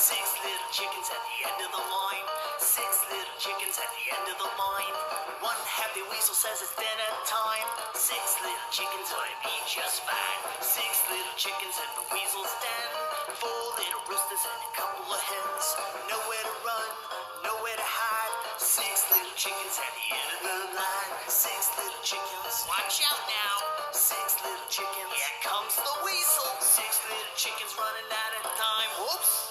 Six little chickens at the end of the line. Six little chickens at the end of the line. One happy weasel says it's dinner time. Six little chickens ought to be just fine. Six little chickens in the weasel's den. Four little roosters and a couple of hens. Nowhere to run, nowhere to hide. Six little chickens at the end of the line. Six little chickens, watch out now. Six little chickens, here comes the weasel. Six little chickens running out of time. Whoops!